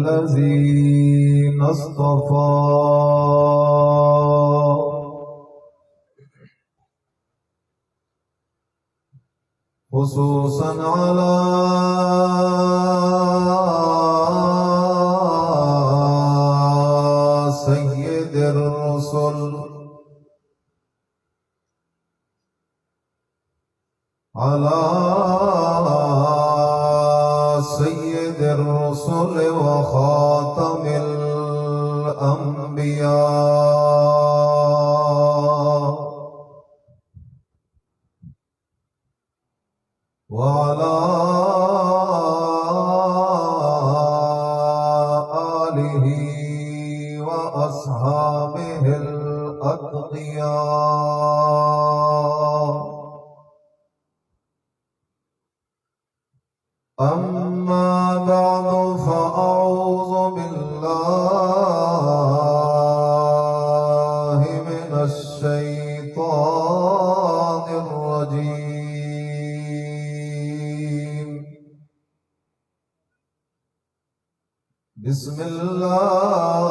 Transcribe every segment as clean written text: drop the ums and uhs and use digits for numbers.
الذين اصطفى خصوصا على سيد الرسل على سيد الرسل وخاتم الأنبياء وعلى آله وأصحابه الأتقياء. أما بعد فأعوذ بالله من الشيطان الرجيم. بسم الله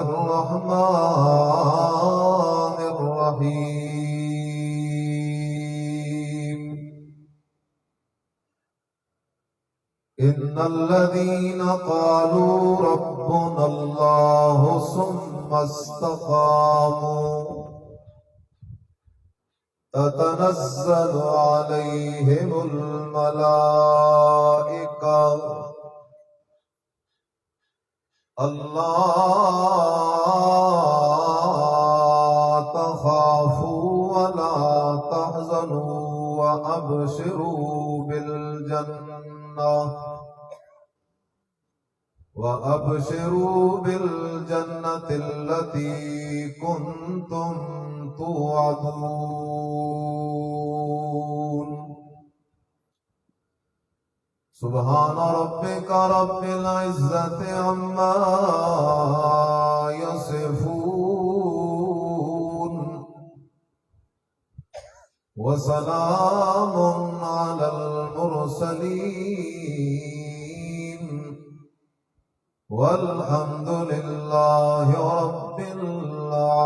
الرحمن الرحيم. إن الذين قالوا ربنا الله ثم استقاموا تتنزل عليهم الملائكة ألا تخافوا ولا تحزنوا وأبشروا بالجنة التي كنتم توعدون. سبحان ربك رب العزة عما يصفون وسلام على المرسلين والحمد لله رب العالمين.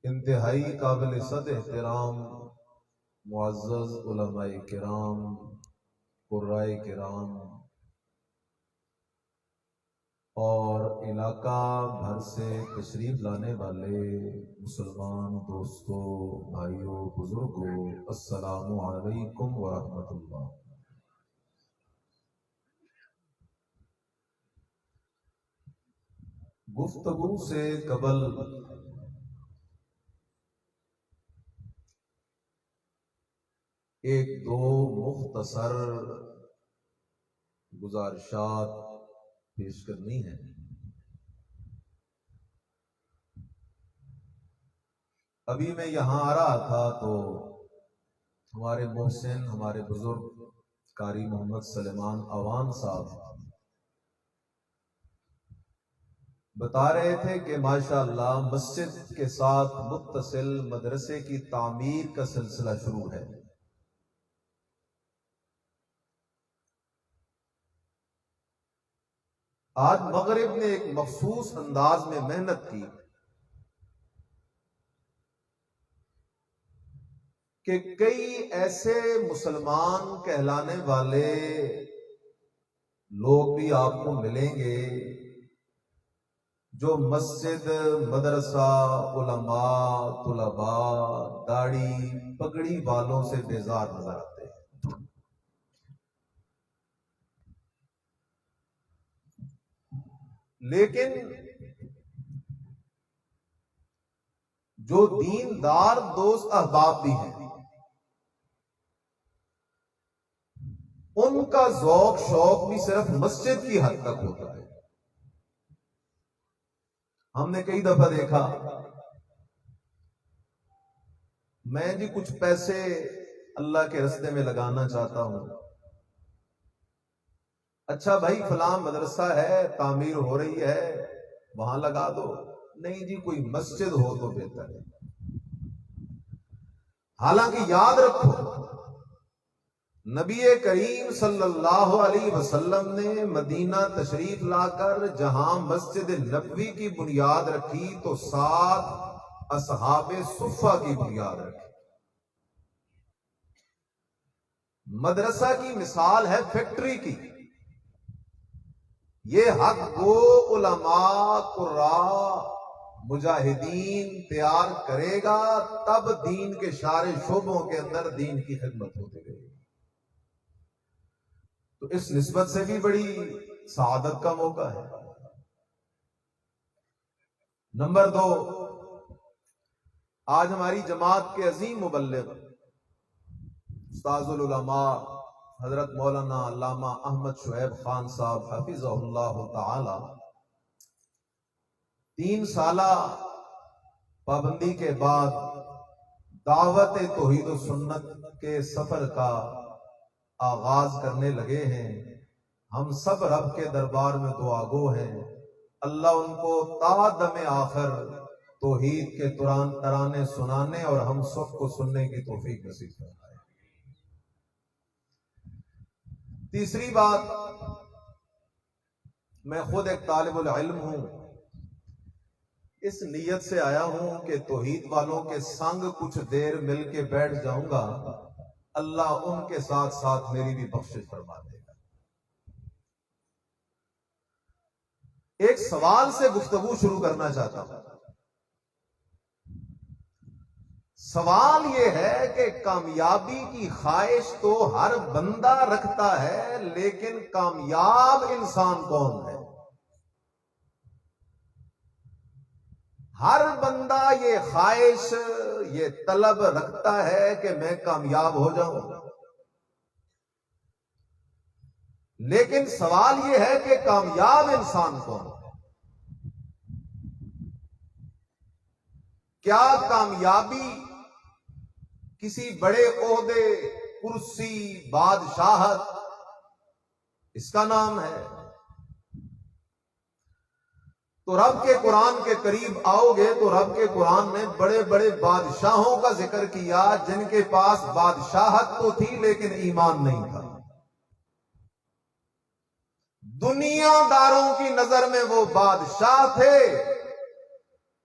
انتہائی قابل صد احترام معزز علماء کرام، قرائے کرام اور علاقہ بھر سے تشریف لانے والے مسلمان دوستوں، بھائیوں، بزرگوں، السلام علیکم ورحمۃ اللہ. گفتگو سے قبل ایک دو مختصر گزارشات پیش کرنی ہے. ابھی میں یہاں آ رہا تھا تو ہمارے محسن، ہمارے بزرگ قاری محمد سلیمان اوان صاحب بتا رہے تھے کہ ماشاءاللہ مسجد کے ساتھ متصل مدرسے کی تعمیر کا سلسلہ شروع ہے. آج مغرب نے ایک مخصوص انداز میں محنت کی کہ کئی ایسے مسلمان کہلانے والے لوگ بھی آپ کو ملیں گے جو مسجد، مدرسہ، علماء، طلباء، داڑھی پگڑی والوں سے بیزار نظر آتے ہیں. لیکن جو دیندار دوست احباب بھی ہیں، ان کا ذوق شوق بھی صرف مسجد کی حد تک ہوتا ہے. ہم نے کئی دفعہ دیکھا، میں جی کچھ پیسے اللہ کے راستے میں لگانا چاہتا ہوں. اچھا بھائی فلاں مدرسہ ہے، تعمیر ہو رہی ہے، وہاں لگا دو. نہیں جی کوئی مسجد ہو تو بہتر ہے. حالانکہ یاد رکھو نبی کریم صلی اللہ علیہ وسلم نے مدینہ تشریف لا کر جہاں مسجد نبوی کی بنیاد رکھی تو 7 اصحاب صفہ کی بنیاد رکھی. مدرسہ کی مثال ہے فیکٹری کی. یہ حق گو علماء قراء مجاہدین تیار کرے گا تب دین کے سارے شعبوں کے اندر دین کی خدمت ہوتی رہے گی. تو اس نسبت سے بھی بڑی سعادت کا موقع ہے. نمبر 2، آج ہماری جماعت کے عظیم مبلغ استاذ العلماء حضرت مولانا علامہ احمد شعیب خان صاحب حفظہ اللہ تعالی 3 سالہ پابندی کے بعد دعوت توحید و سنت کے سفر کا آغاز کرنے لگے ہیں. ہم سب رب کے دربار میں دعا گو ہیں اللہ ان کو تا دم آخر توحید کے ترانے سنانے اور ہم سب کو سننے کی توفیق نصیب فرمائے. تیسری بات، میں خود ایک طالب العلم ہوں. اس نیت سے آیا ہوں کہ توحید والوں کے سنگ کچھ دیر مل کے بیٹھ جاؤں گا، اللہ ان کے ساتھ ساتھ میری بھی بخشش فرما دے گا. ایک سوال سے گفتگو شروع کرنا چاہتا ہوں. سوال یہ ہے کہ کامیابی کی خواہش تو ہر بندہ رکھتا ہے، لیکن کامیاب انسان کون ہے؟ ہر بندہ یہ خواہش، یہ طلب رکھتا ہے کہ میں کامیاب ہو جاؤں، لیکن سوال یہ ہے کہ کامیاب انسان کون ہے؟ کیا کامیابی کسی بڑے عہدے، کرسی، بادشاہت اس کا نام ہے؟ تو رب کے قرآن کے قریب آؤ گے تو رب کے قرآن نے بڑے بڑے بادشاہوں کا ذکر کیا جن کے پاس بادشاہت تو تھی لیکن ایمان نہیں تھا. دنیا داروں کی نظر میں وہ بادشاہ تھے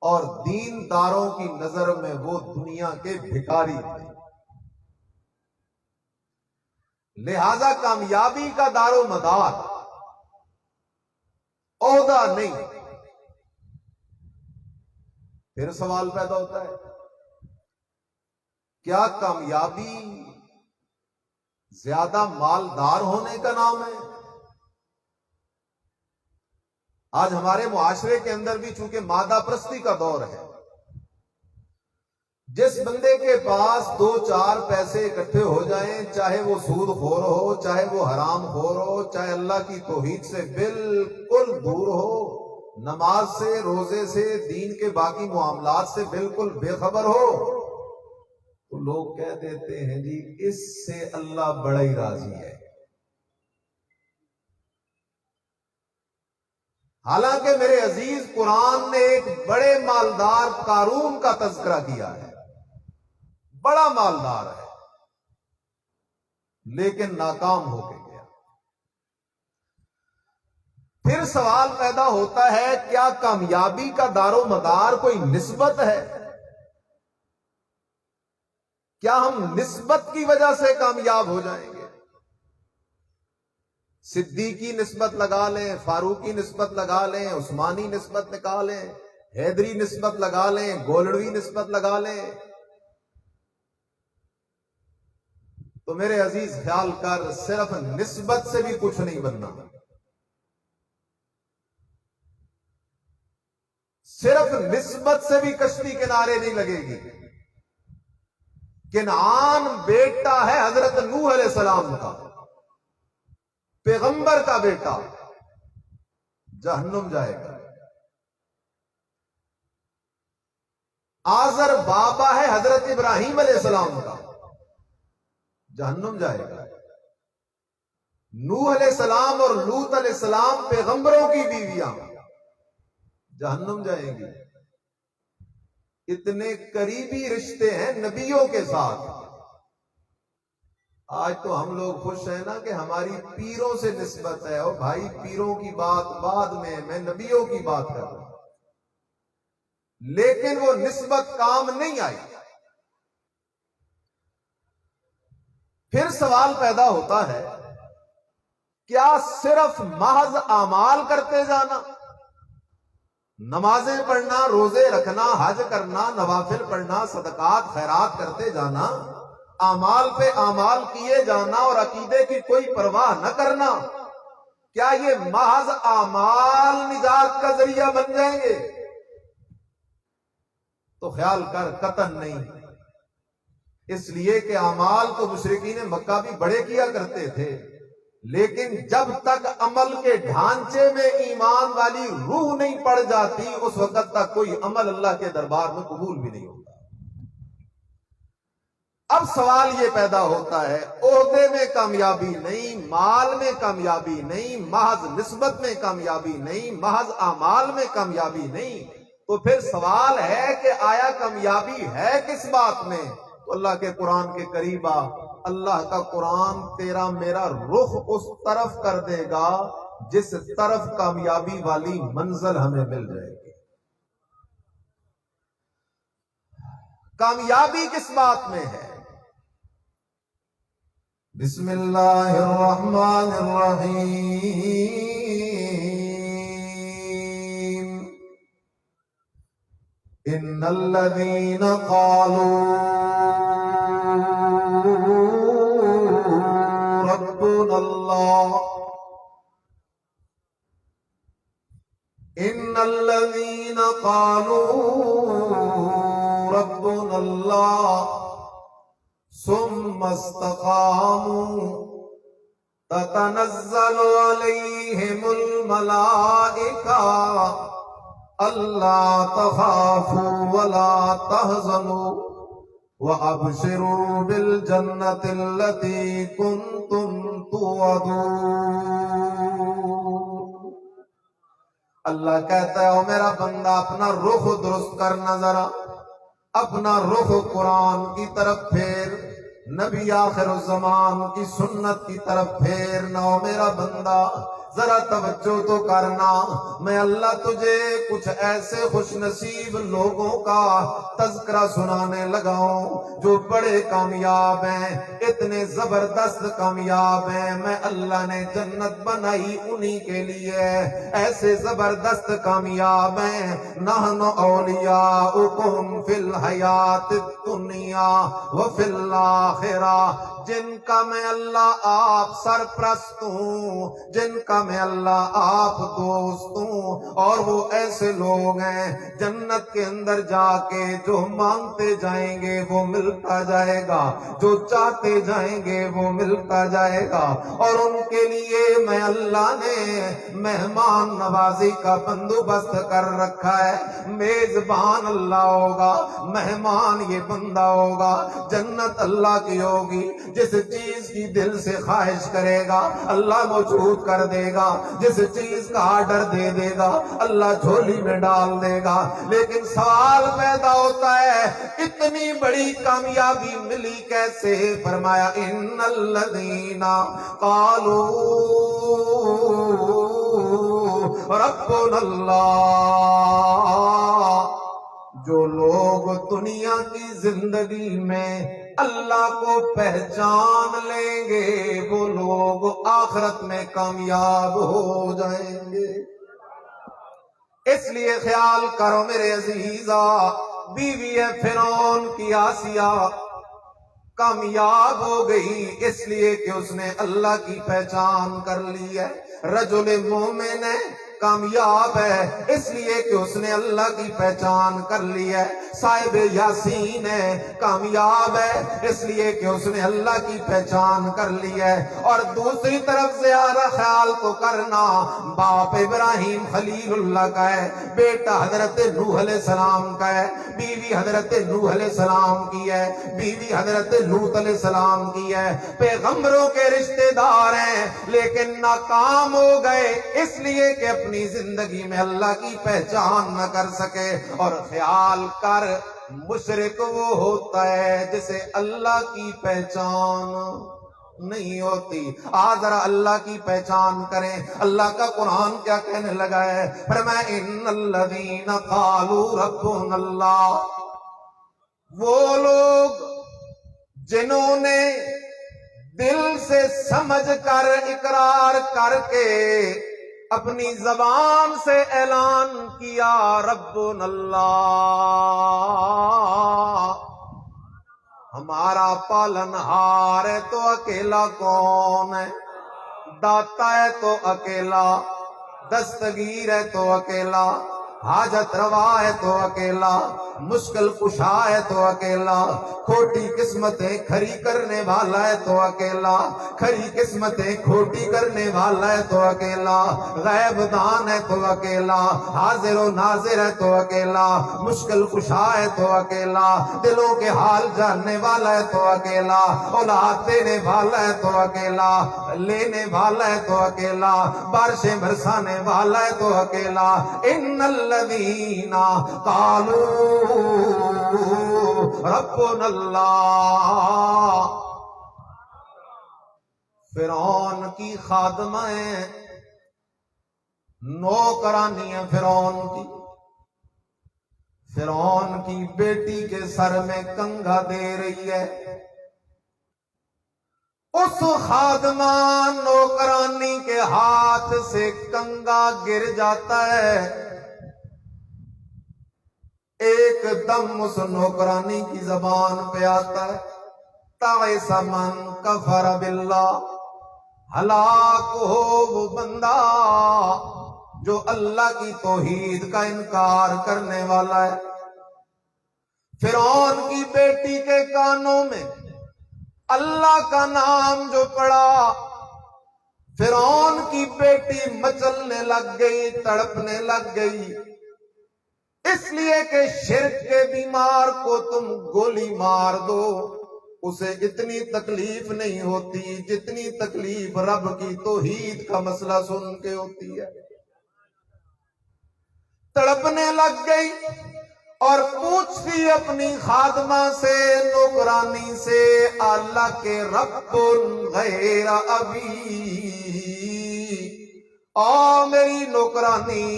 اور دین داروں کی نظر میں وہ دنیا کے بھکاری تھے. لہذا کامیابی کا دار و مدار عہدہ نہیں. پھر سوال پیدا ہوتا ہے، کیا کامیابی زیادہ مالدار ہونے کا نام ہے؟ آج ہمارے معاشرے کے اندر بھی چونکہ مادہ پرستی کا دور ہے، جس بندے کے پاس 2-4 پیسے اکٹھے ہو جائیں، چاہے وہ سود خور ہو، چاہے وہ حرام خور ہو، چاہے اللہ کی توحید سے بالکل دور ہو، نماز سے، روزے سے، دین کے باقی معاملات سے بالکل بے خبر ہو، تو لوگ کہہ دیتے ہیں جی اس سے اللہ بڑا ہی راضی ہے. حالانکہ میرے عزیز قرآن نے ایک بڑے مالدار قارون کا تذکرہ کیا ہے. بڑا مالدار ہے لیکن ناکام ہو کے گیا. پھر سوال پیدا ہوتا ہے، کیا کامیابی کا دار و مدار کوئی نسبت ہے؟ کیا ہم نسبت کی وجہ سے کامیاب ہو جائیں گے؟ صدیقی نسبت لگا لیں، فاروقی نسبت لگا لیں، عثمانی نسبت لگا لیں، حیدری نسبت لگا لیں، گولڑوی نسبت لگا لیں، تو میرے عزیز خیال کر صرف نسبت سے بھی کچھ نہیں بننا. صرف نسبت سے بھی کشتی کنارے نہیں لگے گی. کنعان بیٹا ہے حضرت نوح علیہ السلام کا، پیغمبر کا بیٹا، جہنم جائے گا. آزر بابا ہے حضرت ابراہیم علیہ السلام کا، جہنم جائے گا. نوح علیہ السلام اور لوط علیہ السلام پیغمبروں کی بیویاں، جہنم جائیں گی. اتنے قریبی رشتے ہیں نبیوں کے ساتھ. آج تو ہم لوگ خوش ہیں نا کہ ہماری پیروں سے نسبت ہے. اور بھائی پیروں کی بات بعد میں نبیوں کی بات کر رہا ہوں. لیکن وہ نسبت کام نہیں آئی. پھر سوال پیدا ہوتا ہے کیا صرف محض اعمال کرتے جانا، نمازیں پڑھنا، روزے رکھنا، حج کرنا، نوافل پڑھنا، صدقات خیرات کرتے جانا، اعمال پہ اعمال کیے جانا اور عقیدے کی کوئی پرواہ نہ کرنا، کیا یہ محض اعمال نجات کا ذریعہ بن جائیں گے؟ تو خیال کر قطعاً نہیں. اس لیے کہ اعمال تو مشرکین مکہ بھی بڑے کیا کرتے تھے، لیکن جب تک عمل کے ڈھانچے میں ایمان والی روح نہیں پڑ جاتی اس وقت تک کوئی عمل اللہ کے دربار میں قبول بھی نہیں ہوتا. اب سوال یہ پیدا ہوتا ہے عہدے میں کامیابی نہیں، مال میں کامیابی نہیں، محض نسبت میں کامیابی نہیں، محض اعمال میں کامیابی نہیں، تو پھر سوال ہے کہ آیا کامیابی ہے کس بات میں؟ تو اللہ کے قرآن کے قریب آ. اللہ کا قرآن تیرا میرا رخ اس طرف کر دے گا جس طرف کامیابی والی منزل ہمیں مل جائے گی. کامیابی کس بات میں ہے؟ بسم اللہ الرحمن الرحیم. ان الذین قالوا ربنا اللہ ان الذین قالوا ربنا اللہ ثم استقاموا تتنزل علیہم الملائکہ اللہ تخافوا ولا تحزنوا وابشروا بالجنۃ التي كنتم توعدون. اللہ کہتا ہے او میرا بندہ اپنا رخ درست کرنا، ذرا اپنا رخ قرآن کی طرف پھیر، نبی آخر الزمان کی سنت کی طرف پھیرنا. او میرا بندہ ذرا توجہ تو کرنا، میں اللہ تجھے کچھ ایسے خوش نصیب لوگوں کا تذکرہ سنانے لگا ہوں جو بڑے کامیاب ہیں، اتنے زبردست کامیاب ہیں. میں اللہ نے جنت بنائی انہی کے لیے، ایسے زبردست کامیاب ہیں. نحن اولیاؤکم فی الحیات الدنیا وفی الآخرہ، جن کا میں اللہ آپ سرپرست ہوں، جن کا میں اللہ آپ دوست ہوں. اور وہ ایسے لوگ ہیں جنت کے اندر جا کے جو مانگتے جائیں گے وہ ملتا جائے گا، جو چاہتے جائیں گے وہ ملتا جائے گا. اور ان کے لیے میں اللہ نے مہمان نوازی کا بندوبست کر رکھا ہے. میزبان اللہ ہوگا، مہمان یہ بندہ ہوگا. جنت اللہ کی ہوگی، جس چیز کی دل سے خواہش کرے گا اللہ موجود کر دے گا، جس چیز کا آرڈر دے دے گا اللہ جھولی میں ڈال دے گا. لیکن سوال پیدا ہوتا ہے اتنی بڑی کامیابی ملی کیسے؟ فرمایا ان الذین قالوا ربنا اللہ، جو لوگ دنیا کی زندگی میں اللہ کو پہچان لیں گے وہ لوگ آخرت میں کامیاب ہو جائیں گے. اس لیے خیال کرو میرے عزیزا، بیوی فرعون کی آسیہ کامیاب ہو گئی اس لیے کہ اس نے اللہ کی پہچان کر لی ہے. رجل مومن ہے کامیاب ہے اس لیے کہ اس نے اللہ کی پہچان کر لی ہے. صاحب یاسین ہے کامیاب ہے اس لیے کہ اس نے اللہ کی پہچان کر لی ہے. اور دوسری طرف زیادہ خیال تو کرنا، باپ ابراہیم خلیل اللہ کا ہے، بیٹا حضرت نوح علیہ السلام کا ہے، بیوی حضرت نوح علیہ السلام کی ہے، بیوی حضرت لوط علیہ السلام کی ہے. پیغمبروں کے رشتہ دار ہیں لیکن ناکام ہو گئے اس لیے کہ اپنی زندگی میں اللہ کی پہچان نہ کر سکے. اور خیال کر مشرک وہ ہوتا ہے جسے اللہ کی پہچان نہیں ہوتی. آج ذرا اللہ کی پہچان کریں. اللہ کا قرآن کیا کہنے لگا ہے؟ فرمایا ان الذین قالوا ربنا اللہ، وہ لوگ جنہوں نے دل سے سمجھ کر اقرار کر کے اپنی زبان سے اعلان کیا ربنا اللہ، ہمارا پالنہار ہے تو اکیلا کون ہے، داتا ہے تو اکیلا، دستگیر ہے تو اکیلا، حاجت روا ہے تو اکیلا، مشکل کشا ہے تو اکیلا، کھوٹی قسمتیں کھری کرنے والا ہے تو اکیلا، کھری قسمتیں کھوٹی کرنے والا ہے تو اکیلا، غیب دان ہے تو اکیلا، حاضر و ناظر ہے تو اکیلا، مشکل کشا ہے تو اکیلا، دلوں کے حال جاننے والا ہے تو اکیلا، اولاد دینے والا ہے تو اکیلا، لینے والا ہے تو اکیلا، بارشیں برسانے والا ہے تو اکیلا. ان الذین قالوا ربنا اللہ، فرعون کی خادمیں، نوکرانی ہیں فرعون کی، فرعون کی بیٹی کے سر میں کنگھا دے رہی ہے. اس خادمہ نوکرانی کے ہاتھ سے کنگھا گر جاتا ہے، ایک دم اس نوکرانی کی زبان پہ آتا ہے تعس من کفر باللہ، ہلاک ہو وہ بندہ جو اللہ کی توحید کا انکار کرنے والا ہے. فرعون کی بیٹی کے کانوں میں اللہ کا نام جو پڑا، فرعون کی بیٹی مچلنے لگ گئی، تڑپنے لگ گئی، اس لیے کہ شرک کے بیمار کو تم گولی مار دو اسے اتنی تکلیف نہیں ہوتی جتنی تکلیف رب کی توحید کا مسئلہ سن کے ہوتی ہے. تڑپنے لگ گئی اور پوچھتی اپنی خادمہ سے، نوکرانی سے، اللہ کے رب غیر ابی، میری نوکرانی،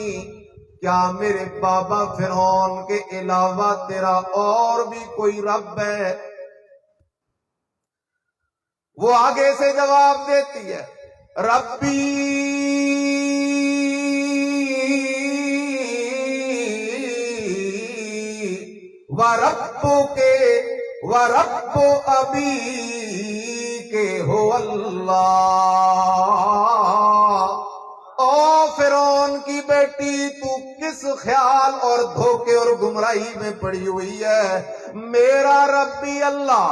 کیا میرے بابا فرعون کے علاوہ تیرا اور بھی کوئی رب ہے؟ وہ آگے سے جواب دیتی ہے ربی وَرَبُّكَ وَرَبُّ أَبِيكَ هُوَ اللَّهُ. او فرعون کی بیٹی، تو کس خیال اور دھوکے اور گمراہی میں پڑی ہوئی ہے؟ میرا رب بھی اللہ،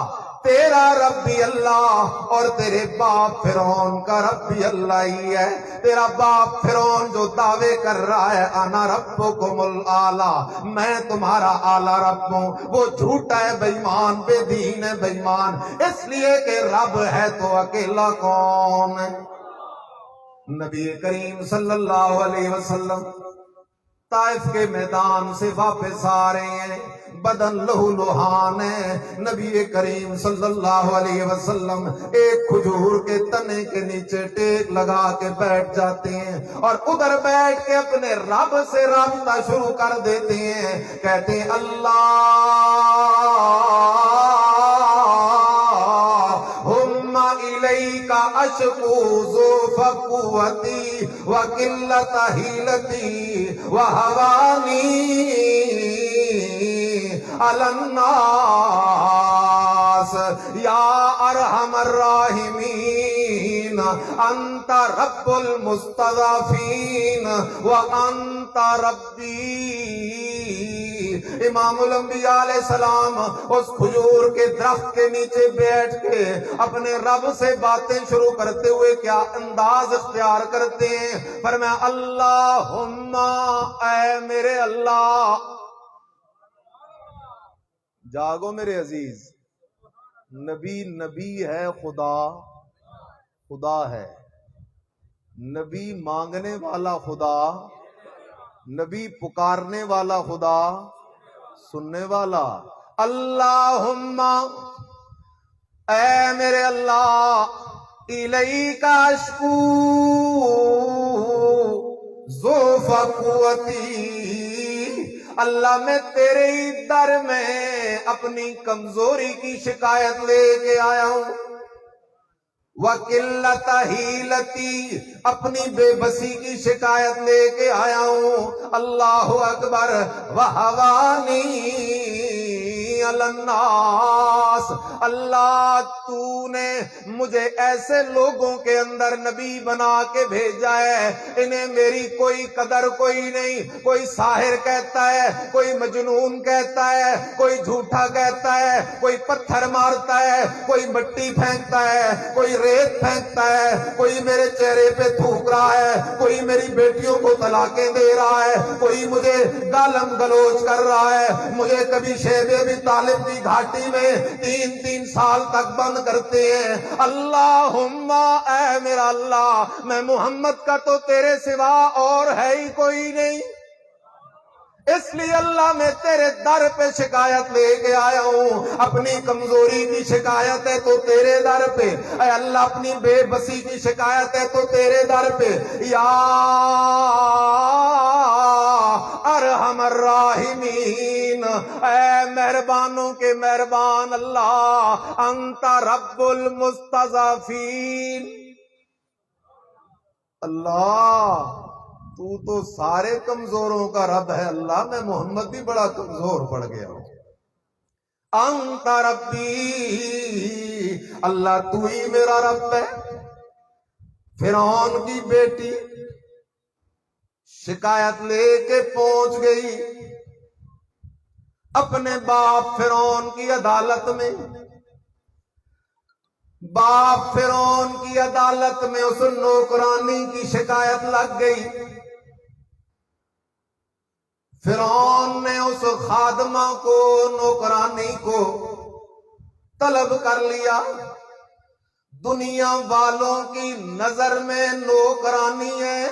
تیرا رب بھی اللہ، اور تیرے باپ فرعون کا رب بھی اللہ ہی ہے. تیرا باپ فرعون جو دعوے کر رہا ہے انا ربکم الاعلی، میں تمہارا اعلی رب ہوں، وہ جھوٹا ہے، بے ایمان، بے دین ہے، بے ایمان، اس لیے کہ رب ہے تو اکیلا کون ہے؟ نبی کریم صلی اللہ علیہ وسلم طائف کے میدان سے واپس آ رہے ہیں، بدن لہو لہان ہے. نبی کریم صلی اللہ علیہ وسلم ایک کھجور کے تنے کے نیچے ٹیک لگا کے بیٹھ جاتے ہیں اور ادھر بیٹھ کے اپنے رب سے رابطہ شروع کر دیتے ہیں. کہتے ہیں اللہ الیک اشکو ضعف قوتی وقلت حیلتی وہوانی علی الناس یا ارحم الراحمین انت رب المستضعفین وانت ربی. امام الانبیاء علیہ السلام اس کھجور کے درخت کے نیچے بیٹھ کے اپنے رب سے باتیں شروع کرتے ہوئے کیا انداز اختیار کرتے ہیں؟ فرمایا اللہم، اے میرے اللہ. جاگو میرے عزیز، نبی نبی ہے، خدا خدا ہے. نبی مانگنے والا خدا، نبی پکارنے والا خدا، سننے والا۔ اللہم، اے میرے اللہ، الیک اشکو ضعف قوتی، اللہ میں تیرے ہی در میں اپنی کمزوری کی شکایت لے کے آیا ہوں، وَقِلَّتَ حِیلَتِی، اپنی بے بسی کی شکایت لے کے آیا ہوں۔ اللہ اکبر۔ وَحَوَانِی عَلَى النَّاسِ، اللہ تو نے مجھے ایسے لوگوں کے اندر نبی بنا کے بھیجا ہے، انہیں میری کوئی قدر کوئی نہیں۔ کوئی ساحر کہتا ہے، کوئی مجنون کہتا ہے، کوئی جھوٹا کہتا ہے، کوئی پتھر مارتا ہے، کوئی مٹی پھینکتا ہے، کوئی ریت پھینکتا ہے، کوئی میرے چہرے پہ تھوک رہا ہے، کوئی میری بیٹیوں کو طلاقیں دے رہا ہے، کوئی مجھے گالم گلوچ کر رہا ہے، مجھے کبھی شیب ابی طالب کی گھاٹی میں 3 سال تک بند کرتے ہیں۔ اللہم، اے میرا اللہ، میں محمد کا تو تیرے سوا اور ہے ہی کوئی نہیں، اس لیے اللہ میں تیرے در پہ شکایت لے کے آیا ہوں۔ اپنی کمزوری کی شکایت ہے تو تیرے در پہ، اے اللہ اپنی بے بسی کی شکایت ہے تو تیرے در پہ۔ یا ارحم الراحمین، اے مہربانوں کے مہربان اللہ، انت رب المستضعفین، اللہ تو سارے کمزوروں کا رب ہے۔ اللہ میں محمد بھی بڑا کمزور پڑ گیا ہوں۔ انت ربی، اللہ تو ہی میرا رب ہے۔ فرعون کی بیٹی شکایت لے کے پہنچ گئی اپنے باپ فرعون کی عدالت میں۔ باپ فرعون کی عدالت میں اس نوکرانی کی شکایت لگ گئی۔ فرعون نے اس خادمہ کو، نوکرانی کو طلب کر لیا۔ دنیا والوں کی نظر میں نوکرانی ہے،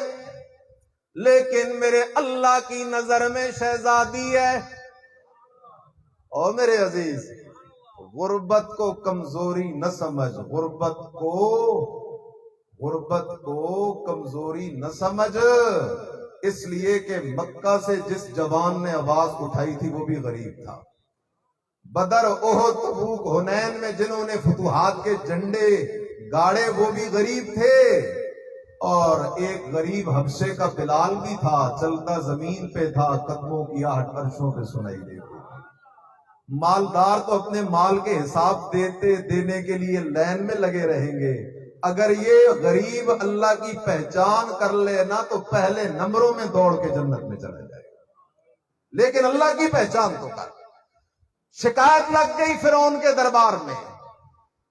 لیکن میرے اللہ کی نظر میں شہزادی ہے۔ اور میرے عزیز، غربت کو کمزوری نہ سمجھ، غربت کو کمزوری نہ سمجھ، اس لیے کہ مکہ سے جس جوان نے آواز اٹھائی تھی وہ بھی غریب تھا۔ بدر، احد، تبوک، حنین میں جنہوں نے فتوحات کے جھنڈے گاڑے وہ بھی غریب تھے، اور ایک غریب حبشے کا بلال بھی تھا، چلتا زمین پہ تھا، قدموں کی آہٹ عرشوں پہ سنائی دیتی۔ مالدار تو اپنے مال کے حساب دینے کے لیے لائن میں لگے رہیں گے، اگر یہ غریب اللہ کی پہچان کر لے نا تو پہلے نمبروں میں دوڑ کے جنت میں چلا جائے گا، لیکن اللہ کی پہچان تو کر۔ شکایت لگ گئی فرعون کے دربار میں،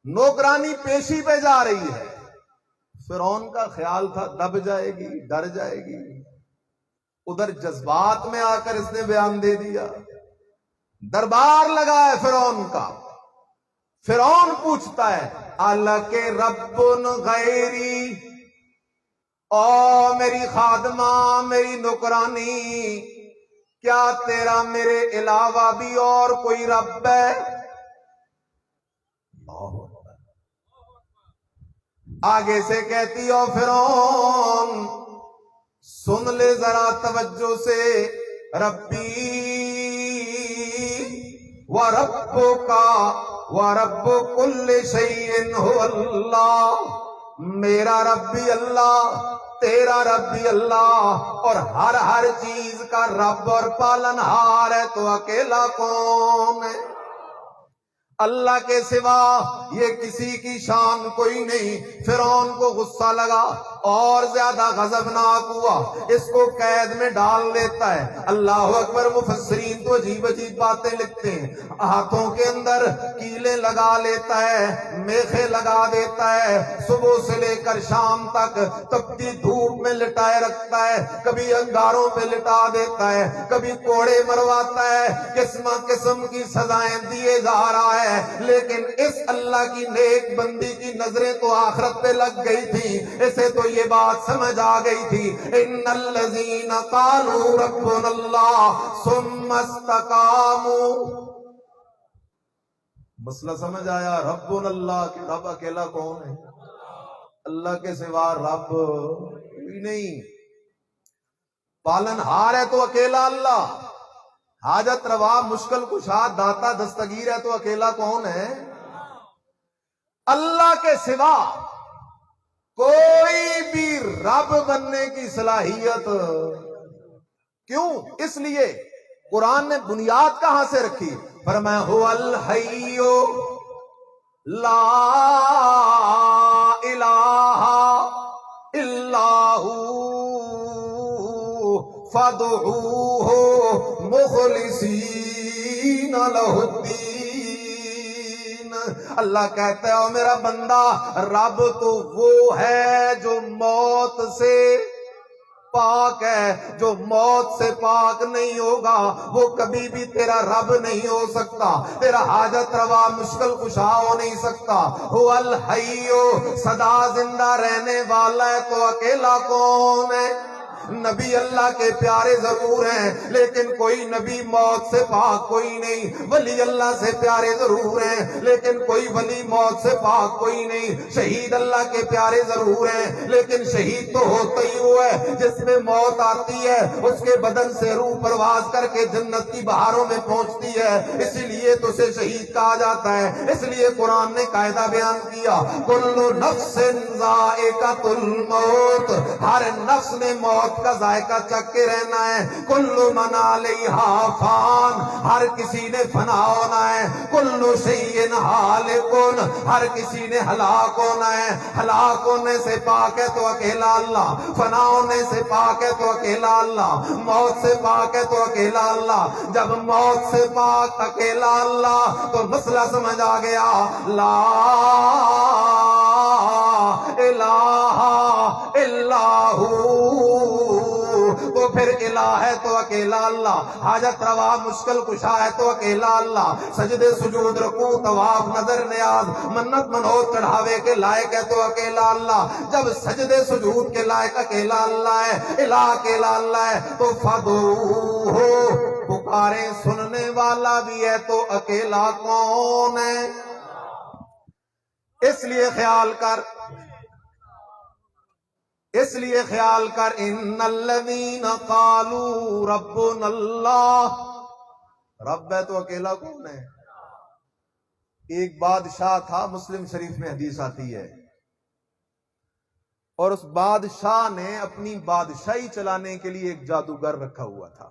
نوکرانی پیشی پہ جا رہی ہے۔ فرعون کا خیال تھا دب جائے گی، ڈر جائے گی، ادھر جذبات میں آ کر اس نے بیان دے دیا۔ دربار لگا ہے فرعون کا۔ فرعون پوچھتا ہے، الک رب غیری، او میری خادمہ، میری نوکرانی، کیا تیرا میرے علاوہ بھی اور کوئی رب ہے؟ آگے سے کہتی، او فرعون سن لے ذرا توجہ سے، ربی وَرَبُّكَ وَرَبُّ كُلِّ شَيْءٍ هُوَ اللَّهُ، میرا رب بھی اللہ، تیرا رب بھی اللہ، اور ہر چیز کا رب اور پالنہار ہے تو اکیلا کون ہے؟ اللہ کے سوا یہ کسی کی شان کوئی نہیں۔ فرعون کو غصہ لگا اور زیادہ غضبناک ہوا، اس کو قید میں ڈال لیتا ہے۔ اللہ اکبر۔ مفسرین تو تو عجیب عجیب باتیں لکھتے ہیں، ہاتھوں کے اندر کیلیں لگا لیتا ہے، میخے لگا دیتا ہے، صبح سے لے کر شام تک تپتی دھوپ میں لٹائے رکھتا ہے، کبھی انگاروں پہ لٹا دیتا ہے، کبھی کوڑے مرواتا ہے، قسم قسم کی سزائیں دیے جا رہا ہے، لیکن اس اللہ کی نیک بندی کی نظریں تو آخرت پہ لگ گئی تھی، اسے تو یہ بات سمجھ آ گئی تھی، ان الذین قالوا ربنا اللہ ثم استقاموا۔ مسئلہ سمجھ آیا؟ ربنا اللہ کہ رب اکیلا کون ہے؟ اللہ کے سوا رب کوئی نہیں۔ پالن ہار ہے تو اکیلا اللہ، حاجت روا مشکل کشا داتا دستگیر ہے تو اکیلا کون ہے؟ اللہ کے سوا کوئی بھی رب بننے کی صلاحیت کیوں؟ اس لیے قرآن نے بنیاد کہاں سے رکھی؟ فرمایا هو الحی لا الہ الا هو فادعوہ مخلصین لہ الدین۔ اللہ کہتا ہے او میرا بندہ، رب تو وہ ہے جو موت سے پاک ہے، جو موت سے پاک نہیں ہوگا وہ کبھی بھی تیرا رب نہیں ہو سکتا، تیرا حاجت روا مشکل کشا ہو نہیں سکتا۔ هو الحی، سدا زندہ رہنے والا ہے تو اکیلا کون ہے؟ نبی اللہ کے پیارے ضرور ہیں لیکن کوئی نبی موت سے پاک کوئی نہیں، ولی اللہ سے پیارے ضرور ہیں لیکن کوئی ولی موت سے پاک کوئی نہیں، شہید اللہ کے پیارے ضرور ہیں لیکن شہید تو ہوتا ہی ہوا ہے جس میں موت آتی ہے اس کے بدن سے روح پرواز کر کے جنت کی بہاروں میں پہنچتی ہے، اسی لیے تو اسے شہید کہا جاتا ہے۔ اس لیے قرآن نے قاعدہ بیان کیا کل نفس ذائقۃ الموت، ہر نفس نے موت کا ذائقہ چکھ کے رہنا ہے، کل من علیہا فان، ہر کسی نے فنا ہونا ہے، کل شیء ہالک، ہر کسی نے ہلاک ہونا ہے، ہلاک ہونے سے پاک ہے تو اکیلا اللہ، فنا ہونے سے پاک ہے تو اکیلا اللہ، موت سے پاک ہے تو اکیلا اللہ۔ جب موت سے پاک اکیلا اللہ تو مسئلہ سمجھ آ گیا، لا الہ الا ہو، تو پھر الہ ہے تو اکیلا اللہ، حاجت روا مشکل کشا ہے تو اکیلا اللہ، سجدے سجود رکوع طواف نظر نیاز منت منوت چڑھاوے کے لائق ہے تو اکیلا اللہ۔ جب سجدے سجود کے لائق اکیلا اللہ ہے، الہ اکیلا اللہ ہے تو فادعوہ، پکاریں سننے والا بھی ہے تو اکیلا کون ہے؟ اس لیے خیال کر ان الذین قالوا ربنا اللہ، رب ہے تو اکیلا کون ہے؟ ایک بادشاہ تھا، مسلم شریف میں حدیث آتی ہے، اور اس بادشاہ نے اپنی بادشاہی چلانے کے لیے ایک جادوگر رکھا ہوا تھا۔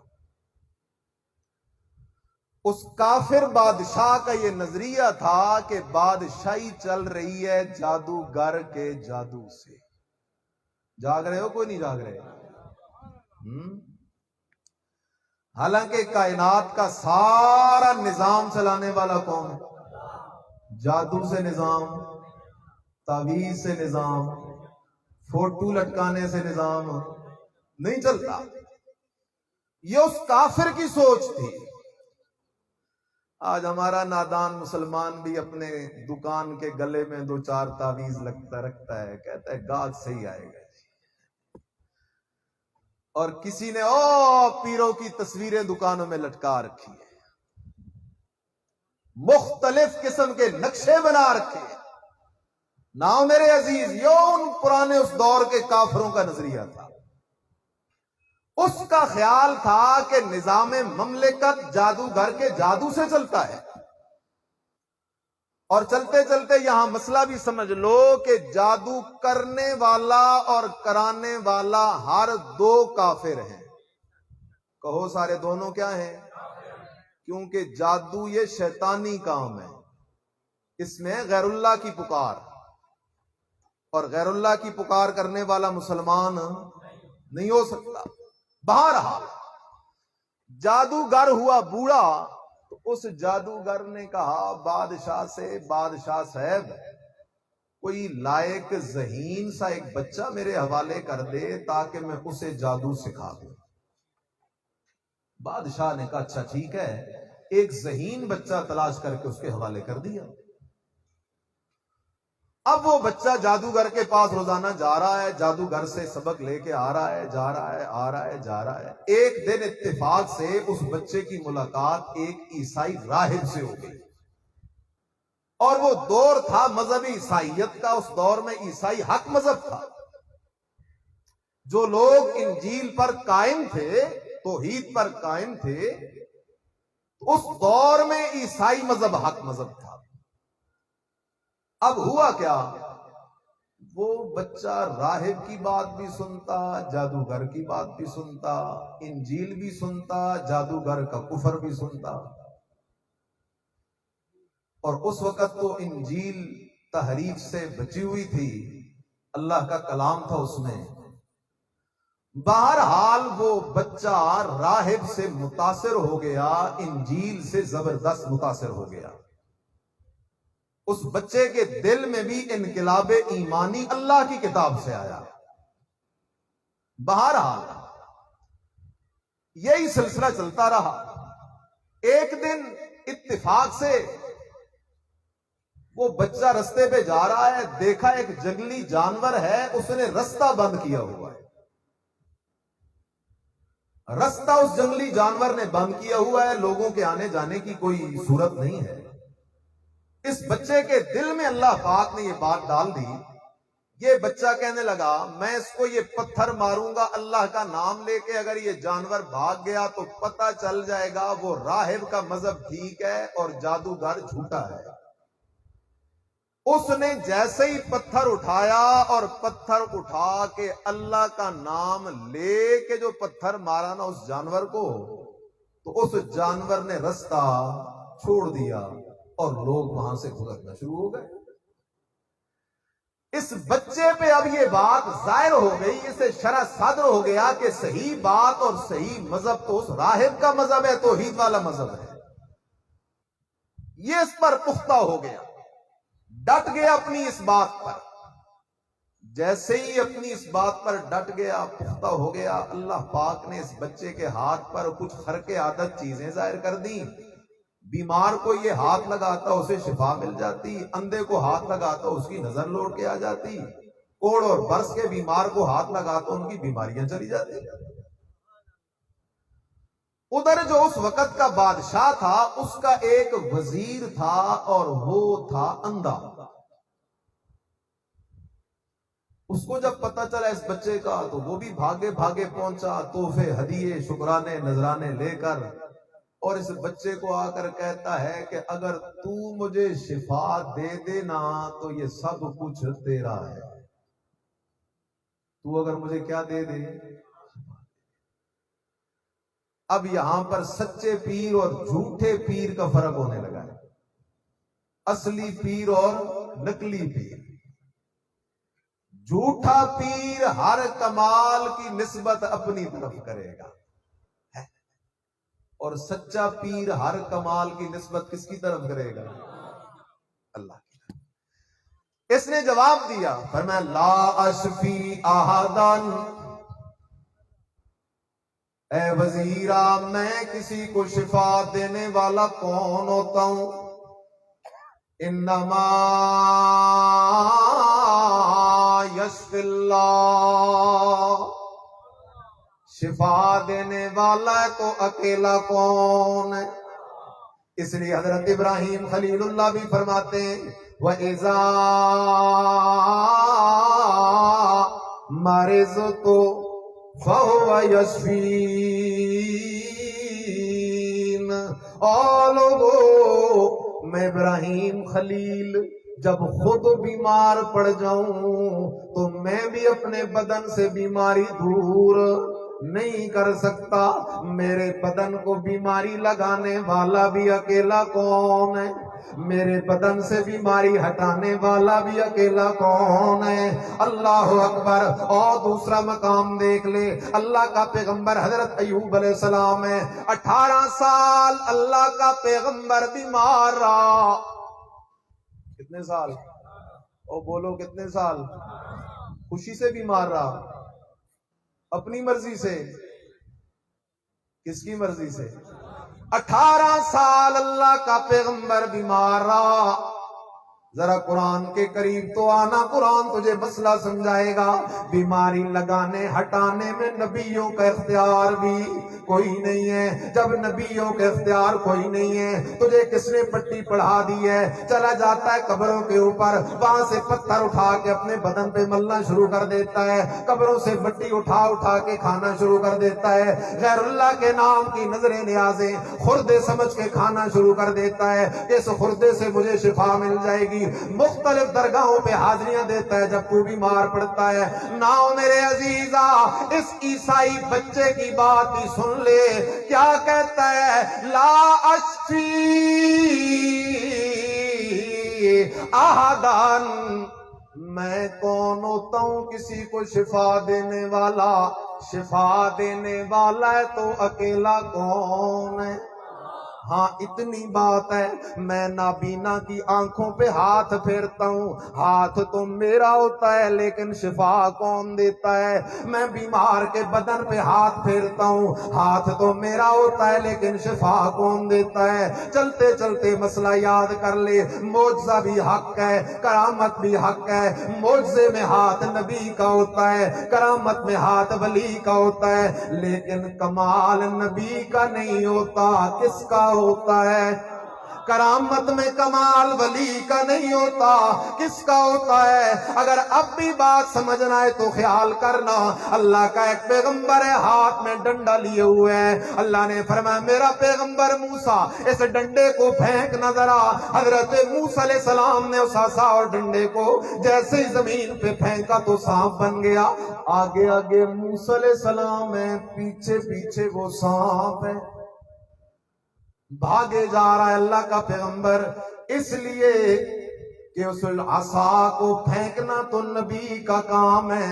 اس کافر بادشاہ کا یہ نظریہ تھا کہ بادشاہی چل رہی ہے جادوگر کے جادو سے۔ جاگ رہے ہو؟ کوئی نہیں جاگ رہے؟ حالانکہ کائنات کا سارا نظام چلانے والا کون ہے؟ جادو سے نظام، تعویذ سے نظام، فوٹو لٹکانے سے نظام نہیں چلتا۔ یہ اس کافر کی سوچ تھی۔ آج ہمارا نادان مسلمان بھی اپنے دکان کے گلے میں دو چار تعویذ رکھتا ہے، کہتا ہے گاہک صحیح آئے گا، اور کسی نے پیروں کی تصویریں دکانوں میں لٹکا رکھی ہے، مختلف قسم کے نقشے بنا رکھے ہیں۔ ناؤ میرے عزیز، یہ ان پرانے اس دور کے کافروں کا نظریہ تھا۔ اس کا خیال تھا کہ نظام مملکت جادوگر کے جادو سے چلتا ہے، اور چلتے چلتے یہاں مسئلہ بھی سمجھ لو کہ جادو کرنے والا اور کرانے والا ہر دو کافر ہیں۔ کہو سارے دونوں کیا ہیں؟ کیونکہ جادو یہ شیطانی کام ہے، اس میں غیر اللہ کی پکار، اور غیر اللہ کی پکار کرنے والا مسلمان نہیں ہو سکتا۔ بہرحال جادوگر ہوا بوڑھا تو اس جادوگر نے کہا بادشاہ سے، بادشاہ صاحب کوئی لائق ذہین سا ایک بچہ میرے حوالے کر دے تاکہ میں اسے جادو سکھا دوں۔ بادشاہ نے کہا اچھا ٹھیک ہے، ایک ذہین بچہ تلاش کر کے اس کے حوالے کر دیا۔ اب وہ بچہ جادوگر کے پاس روزانہ جا رہا ہے، جادوگر سے سبق لے کے آ رہا ہے، جا رہا ہے، آ رہا ہے، جا رہا ہے۔ ایک دن اتفاق سے اس بچے کی ملاقات ایک عیسائی راہب سے ہو گئی، اور وہ دور تھا مذہبی عیسائیت کا۔ اس دور میں عیسائی حق مذہب تھا، جو لوگ انجیل پر قائم تھے، توحید پر قائم تھے، اس دور میں عیسائی مذہب حق مذہب تھا۔ اب ہوا کیا، وہ بچہ راہب کی بات بھی سنتا، جادوگر کی بات بھی سنتا، انجیل بھی سنتا، جادوگر کا کفر بھی سنتا۔ اور اس وقت تو انجیل تحریف سے بچی ہوئی تھی، اللہ کا کلام تھا اس میں۔ بہرحال وہ بچہ راہب سے متاثر ہو گیا، انجیل سے زبردست متاثر ہو گیا۔ اس بچے کے دل میں بھی انقلاب ایمانی اللہ کی کتاب سے آیا۔ بہرحال یہی سلسلہ چلتا رہا۔ ایک دن اتفاق سے وہ بچہ رستے پہ جا رہا ہے، دیکھا ایک جنگلی جانور ہے، اس نے رستہ بند کیا ہوا ہے۔ رستہ اس جنگلی جانور نے بند کیا ہوا ہے، لوگوں کے آنے جانے کی کوئی صورت نہیں ہے۔ اس بچے کے دل میں اللہ پاک نے یہ بات ڈال دی۔ یہ بچہ کہنے لگا میں اس کو یہ پتھر ماروں گا اللہ کا نام لے کے، اگر یہ جانور بھاگ گیا تو پتہ چل جائے گا وہ راہب کا مذہب ٹھیک ہے اور جادوگر جھوٹا ہے۔ اس نے جیسے ہی پتھر اٹھایا اور پتھر اٹھا کے اللہ کا نام لے کے جو پتھر مارا نا اس جانور کو، تو اس جانور نے رستہ چھوڑ دیا اور لوگ وہاں سے گزرنا شروع ہو گئے۔ اس بچے پہ اب یہ بات ظاہر ہو گئی، اسے شرح صادر ہو گیا کہ صحیح بات اور صحیح مذہب تو اس راہب کا مذہب ہے، توحید والا مذہب ہے۔ یہ اس پر پختہ ہو گیا، ڈٹ گیا اپنی اس بات پر۔ جیسے ہی اپنی اس بات پر ڈٹ گیا، پختہ ہو گیا، اللہ پاک نے اس بچے کے ہاتھ پر کچھ خرق عادت چیزیں ظاہر کر دیں۔ بیمار کو یہ ہاتھ لگاتا اسے شفا مل جاتی، اندھے کو ہاتھ لگاتا اس کی نظر لوٹ کے آ جاتی، کوڑ اور برس کے بیمار کو ہاتھ لگاتا ان کی بیماریاں چلی جاتی۔ ادھر جو اس وقت کا بادشاہ تھا، اس کا ایک وزیر تھا اور وہ تھا اندھا۔ اس کو جب پتہ چلا اس بچے کا تو وہ بھی بھاگے بھاگے پہنچا، تحفے، ہدیے، شکرانے، نذرانے لے کر، اور اس بچے کو آ کر کہتا ہے کہ اگر تو مجھے شفا دے دینا تو یہ سب کچھ تیرا ہے۔ تو اگر مجھے کیا دے دے۔ اب یہاں پر سچے پیر اور جھوٹے پیر کا فرق ہونے لگا ہے، اصلی پیر اور نقلی پیر۔ جھوٹا پیر ہر کمال کی نسبت اپنی طرف کرے گا، اور سچا پیر ہر کمال کی نسبت کس کی طرف کرے گا؟ اللہ کی طرف۔ اس نے جواب دیا، فرمایا لا اشفی احدن، اے وزیرا میں کسی کو شفا دینے والا کون ہوتا ہوں؟ انما یشفی اللہ، شفا دینے والا تو اکیلا کون ہے؟ اس لیے حضرت ابراہیم خلیل اللہ بھی فرماتے ہیں وَإِذَا مَرِضْتُ فَهُوَ يَشْفِينِ۔ اور لوگو، میں ابراہیم خلیل جب خود بیمار پڑ جاؤں تو میں بھی اپنے بدن سے بیماری دور نہیں کر سکتا، میرے بدن کو بیماری لگانے والا بھی اکیلا کون ہے؟ میرے بدن سے بیماری ہٹانے والا بھی اکیلا کون ہے؟ اللہ اکبر۔ اور دوسرا مقام دیکھ لے، اللہ کا پیغمبر حضرت ایوب علیہ السلام ہے، 18 سال اللہ کا پیغمبر بیمار رہا۔ کتنے سال؟ او بولو کتنے سال؟ خوشی سے بیمار رہا؟ اپنی مرضی سے؟ کس کی مرضی سے؟ 18 سال اللہ کا پیغمبر بیمار رہا۔ ذرا قرآن کے قریب تو آنا، قرآن تجھے مسئلہ سمجھائے گا۔ بیماری لگانے ہٹانے میں نبیوں کا اختیار بھی کوئی نہیں ہے۔ جب نبیوں کا اختیار کوئی نہیں ہے، تجھے کس نے پٹی پڑھا دی ہے؟ چلا جاتا ہے قبروں کے اوپر، وہاں سے پتھر اٹھا کے اپنے بدن پہ ملنا شروع کر دیتا ہے، قبروں سے مٹی اٹھا اٹھا کے کھانا شروع کر دیتا ہے، غیر اللہ کے نام کی نظریں نیازیں خردے سمجھ کے کھانا شروع کر دیتا ہے کہ اس خردے سے مجھے شفا مل جائے گی۔ مختلف درگاہوں پہ حاضریاں دیتا ہے جب تو بیمار پڑتا ہے۔ ناؤ میرے عزیزا، اس عیسائی بچے کی بات بھی سن لے، کیا کہتا ہے؟ لا اشفی احدن، میں کون ہوتا ہوں کسی کو شفا دینے والا؟ شفا دینے والا ہے تو اکیلا کون ہے؟ ہاں اتنی بات ہے، میں نابینا کی آنکھوں پہ ہاتھ پھیرتا ہوں، ہاتھ تو میرا ہوتا ہے لیکن شفا کون دیتا ہے؟ میں بیمار کے بدن پہ ہاتھ پھیرتا ہوں، ہاتھ تو میرا ہوتا ہے لیکن شفا کون دیتا ہے؟ چلتے چلتے مسئلہ یاد کر لے، معجزہ بھی حق ہے، کرامت بھی حق ہے۔ معجزے میں ہاتھ نبی کا ہوتا ہے، کرامت میں ہاتھ ولی کا ہوتا ہے، لیکن کمال نبی کا نہیں ہوتا، کس کا ہوتا ہے؟ کرامت میں کمال ولی کا نہیں ہوتا، کس کا ہوتا ہے؟ اگر اب بھی بات سمجھنا ہے تو خیال کرنا، اللہ کا ایک پیغمبر ہے، ہاتھ میں ڈنڈا لیے ہوئے ہے، اللہ نے فرمایا میرا پیغمبر موسیٰ اس ڈنڈے کو پھینک نہ ذرا۔ حضرت موسیٰ علیہ السلام نے اس عصا اور ڈنڈے کو جیسے ہی زمین پہ پھینکا تو سانپ بن گیا۔ آگے آگے موسیٰ علیہ السلام ہے، پیچھے پیچھے وہ سانپ ہے، بھاگے جا رہا ہے اللہ کا پیغمبر، اس لیے کہ اس عصا کو پھینکنا تو نبی کا کام ہے،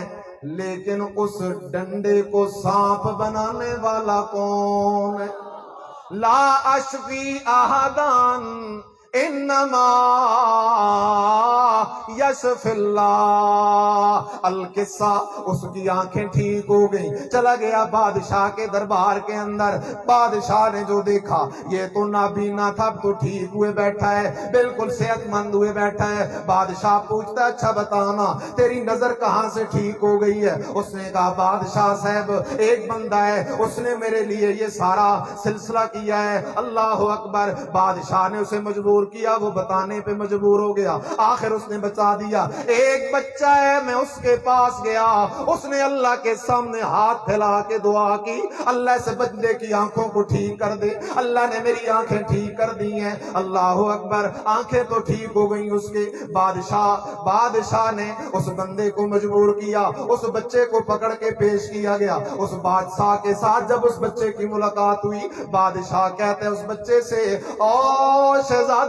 لیکن اس ڈنڈے کو سانپ بنانے والا کون ہے؟ لا اشفی احدن انما یشف اللہ۔ القصہ، اس کی آنکھیں ٹھیک ہو گئی، چلا گیا بادشاہ کے دربار کے اندر۔ بادشاہ نے جو دیکھا یہ تو نابینا تھا، اب تو ٹھیک ہوئے بیٹھا ہے، بالکل صحت مند ہوئے بیٹھا ہے۔ بادشاہ پوچھتا ہے اچھا بتانا تیری نظر کہاں سے ٹھیک ہو گئی ہے؟ اس نے کہا بادشاہ صاحب ایک بندہ ہے، اس نے میرے لیے یہ سارا سلسلہ کیا ہے۔ اللہ اکبر۔ بادشاہ نے اسے مجبور کیا، وہ بتانے پہ مجبور ہو گیا، آخر اس نے بتا دیا۔ ایک بچہ ہے، میں اس کے پاس گیا، اس نے اللہ کے سامنے ہاتھ پھیلا کے دعا کی، اللہ سے بندے کی آنکھوں کو ٹھیک کر دے۔ اللہ نے میری آنکھیں ٹھیک کر دی ہیں۔ اللہ اکبر۔ آنکھیں تو ٹھیک ہو گئیں اس کے۔ بادشاہ نے اس بندے کو مجبور کیا، اس بچے کو پکڑ کے پیش کیا گیا۔ اس بادشاہ کے ساتھ جب اس بچے کی ملاقات ہوئی، بادشاہ کہتے ہیں اس بچے سے، او شہزادے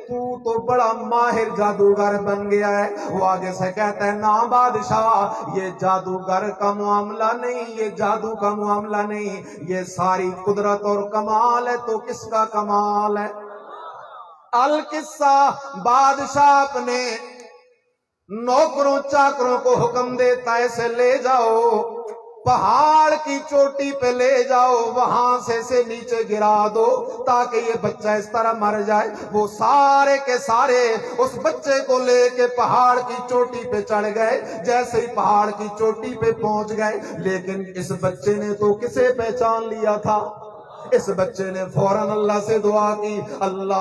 تو بڑا ماہر جادوگر بن گیا ہے۔ وہ آگے سے کہتا ہے نا بادشاہ، یہ جادوگر کا معاملہ نہیں، یہ جادو کا معاملہ نہیں، یہ ساری قدرت اور کمال ہے تو کس کا کمال ہے؟ القصہ، بادشاہ اپنے نوکروں چاکروں کو حکم دیتا ہے اسے لے جاؤ، پہاڑ کی چوٹی پہ لے جاؤ، وہاں سے اسے نیچے گرا دو تاکہ یہ بچہ اس طرح مر جائے۔ وہ سارے کے سارے اس بچے کو لے کے پہاڑ کی چوٹی پہ چڑھ گئے۔ جیسے ہی پہاڑ کی چوٹی پہ پہنچ گئے، لیکن اس بچے نے تو کسے پہچان لیا تھا؟ اس بچے نے فوراً اللہ سے دعا کی، اللہم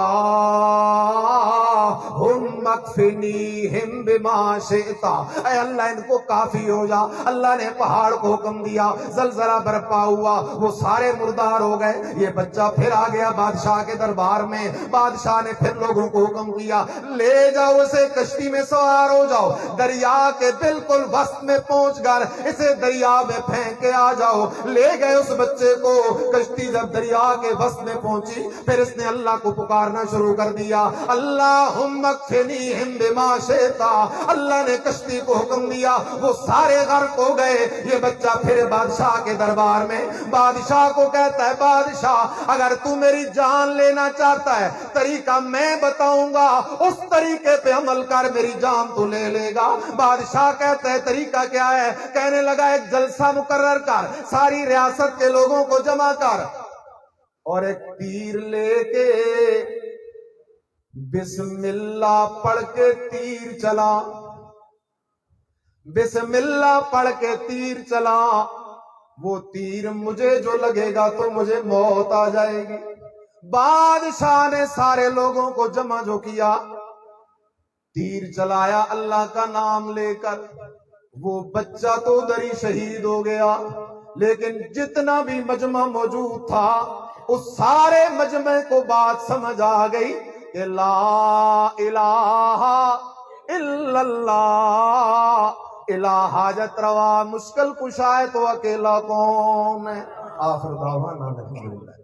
مکفنیہم بما شئت، اے اللہ ان کو کافی ہو جا۔ اللہ نے پہاڑ کو حکم دیا، زلزلہ برپا ہوا، وہ سارے مردار ہو گئے۔ یہ بچہ پھر آ گیا بادشاہ کے دربار میں، بادشاہ نے پھر لوگوں کو حکم کیا لے جاؤ اسے کشتی میں سوار ہو جاؤ، دریا کے بالکل وسط میں پہنچ کر اسے دریا میں پھینک کے آ جاؤ۔ لے گئے اس بچے کو، کشتی جب دریا کے وسط میں پہنچی پھر اس نے اللہ کو پکارنا شروع کر دیا، اللہم اکفنیہم بما شئت۔ اللہ نے کشتی کو حکم دیا، وہ سارے غرق ہو گئے۔ یہ بچہ پھر بادشاہ کے دربار میں، بادشاہ کو کہتا ہے بادشاہ اگر تو میری جان لینا چاہتا ہے طریقہ میں بتاؤں گا، اس طریقے پہ عمل کر میری جان تو لے لے گا۔ بادشاہ کہتا ہے طریقہ کیا ہے؟ کہنے لگا ایک جلسہ مقرر کر، ساری ریاست کے لوگوں کو جمع کر اور ایک تیر لے کے بسم اللہ پڑھ کے تیر چلا، بسم اللہ پڑھ کے تیر چلا، وہ تیر مجھے جو لگے گا تو مجھے موت آ جائے گی۔ بادشاہ نے سارے لوگوں کو جمع جو کیا، تیر چلایا اللہ کا نام لے کر، وہ بچہ تو ادھر ہی شہید ہو گیا، لیکن جتنا بھی مجمع موجود تھا اس سارے مجمع کو بات سمجھ آ گئی کہ لا الہ الا اللہ، الہ حاجت روا مشکل کشا ہے تو اکیلا کون ہے؟ آخر دعوانا الحمدللہ۔